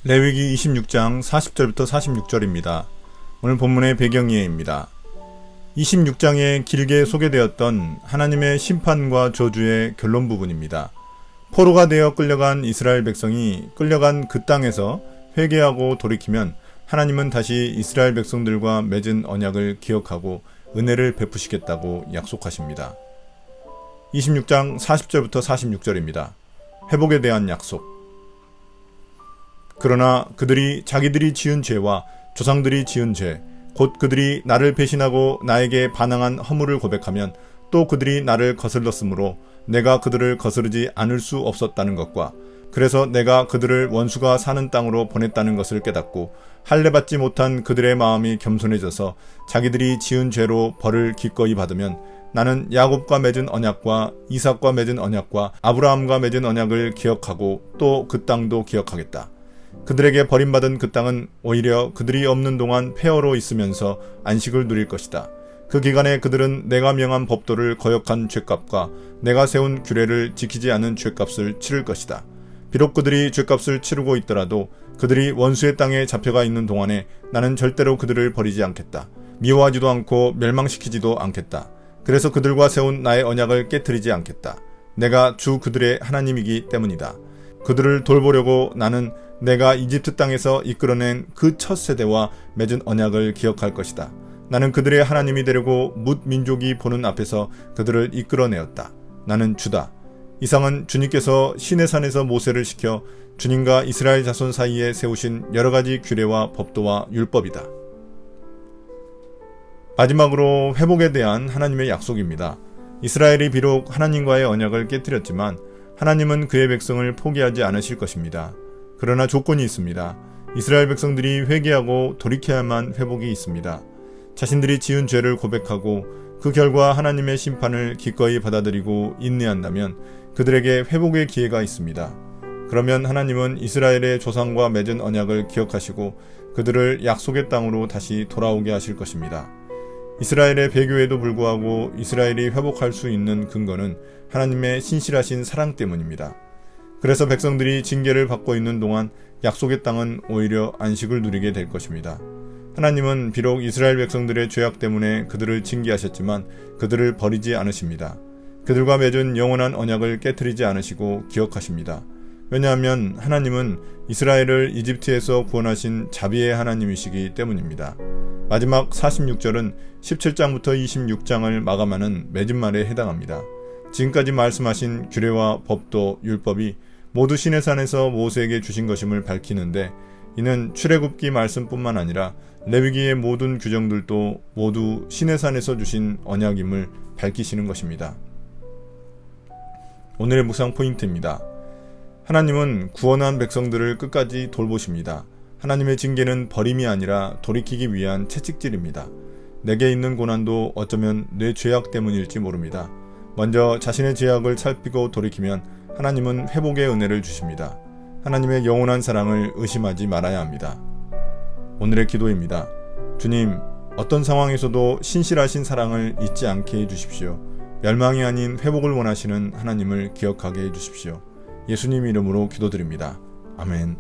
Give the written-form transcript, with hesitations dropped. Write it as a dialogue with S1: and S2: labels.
S1: 레위기 26장 40절부터 46절입니다. 오늘 본문의 배경이해입니다. 26장에 길게 소개되었던 하나님의 심판과 저주의 결론 부분입니다. 포로가 되어 끌려간 이스라엘 백성이 끌려간 그 땅에서 회개하고 돌이키면 하나님은 다시 이스라엘 백성들과 맺은 언약을 기억하고 은혜를 베푸시겠다고 약속하십니다. 26장 40절부터 46절입니다. 회복에 대한 약속. 그러나 그들이 자기들이 지은 죄와 조상들이 지은 죄, 곧 그들이 나를 배신하고 나에게 반항한 허물을 고백하면 또 그들이 나를 거슬렀으므로 내가 그들을 거스르지 않을 수 없었다는 것과 그래서 내가 그들을 원수가 사는 땅으로 보냈다는 것을 깨닫고 할례받지 못한 그들의 마음이 겸손해져서 자기들이 지은 죄로 벌을 기꺼이 받으면 나는 야곱과 맺은 언약과 이삭과 맺은 언약과 아브라함과 맺은 언약을 기억하고 또 그 땅도 기억하겠다. 그들에게 버림받은 그 땅은 오히려 그들이 없는 동안 폐허로 있으면서 안식을 누릴 것이다. 그 기간에 그들은 내가 명한 법도를 거역한 죄값과 내가 세운 규례를 지키지 않은 죄값을 치를 것이다. 비록 그들이 죄값을 치르고 있더라도 그들이 원수의 땅에 잡혀가 있는 동안에 나는 절대로 그들을 버리지 않겠다. 미워하지도 않고 멸망시키지도 않겠다. 그래서 그들과 세운 나의 언약을 깨트리지 않겠다. 내가 주 그들의 하나님이기 때문이다. 그들을 돌보려고 나는 내가 이집트 땅에서 이끌어낸 그 첫 세대와 맺은 언약을 기억할 것이다. 나는 그들의 하나님이 되려고 뭇 민족이 보는 앞에서 그들을 이끌어내었다. 나는 주다. 이상은 주님께서 시내산에서 모세를 시켜 주님과 이스라엘 자손 사이에 세우신 여러가지 규례와 법도와 율법이다. 마지막으로 회복에 대한 하나님의 약속입니다. 이스라엘이 비록 하나님과의 언약을 깨뜨렸지만 하나님은 그의 백성을 포기하지 않으실 것입니다. 그러나 조건이 있습니다. 이스라엘 백성들이 회개하고 돌이켜야만 회복이 있습니다. 자신들이 지은 죄를 고백하고 그 결과 하나님의 심판을 기꺼이 받아들이고 인내한다면 그들에게 회복의 기회가 있습니다. 그러면 하나님은 이스라엘의 조상과 맺은 언약을 기억하시고 그들을 약속의 땅으로 다시 돌아오게 하실 것입니다. 이스라엘의 배교에도 불구하고 이스라엘이 회복할 수 있는 근거는 하나님의 신실하신 사랑 때문입니다. 그래서 백성들이 징계를 받고 있는 동안 약속의 땅은 오히려 안식을 누리게 될 것입니다. 하나님은 비록 이스라엘 백성들의 죄악 때문에 그들을 징계하셨지만 그들을 버리지 않으십니다. 그들과 맺은 영원한 언약을 깨트리지 않으시고 기억하십니다. 왜냐하면 하나님은 이스라엘을 이집트에서 구원하신 자비의 하나님이시기 때문입니다. 마지막 46절은 17장부터 26장을 마감하는 맺은 말에 해당합니다. 지금까지 말씀하신 규례와 법도 율법이 모두 시내산에서 모세에게 주신 것임을 밝히는데 이는 출애굽기 말씀뿐만 아니라 레위기의 모든 규정들도 모두 시내산에서 주신 언약임을 밝히시는 것입니다. 오늘의 묵상 포인트입니다. 하나님은 구원한 백성들을 끝까지 돌보십니다. 하나님의 징계는 버림이 아니라 돌이키기 위한 채찍질입니다. 내게 있는 고난도 어쩌면 내 죄악 때문일지 모릅니다. 먼저 자신의 죄악을 살피고 돌이키면 하나님은 회복의 은혜를 주십니다. 하나님의 영원한 사랑을 의심하지 말아야 합니다. 오늘의 기도입니다. 주님, 어떤 상황에서도 신실하신 사랑을 잊지 않게 해주십시오. 멸망이 아닌 회복을 원하시는 하나님을 기억하게 해주십시오. 예수님 이름으로 기도드립니다. 아멘.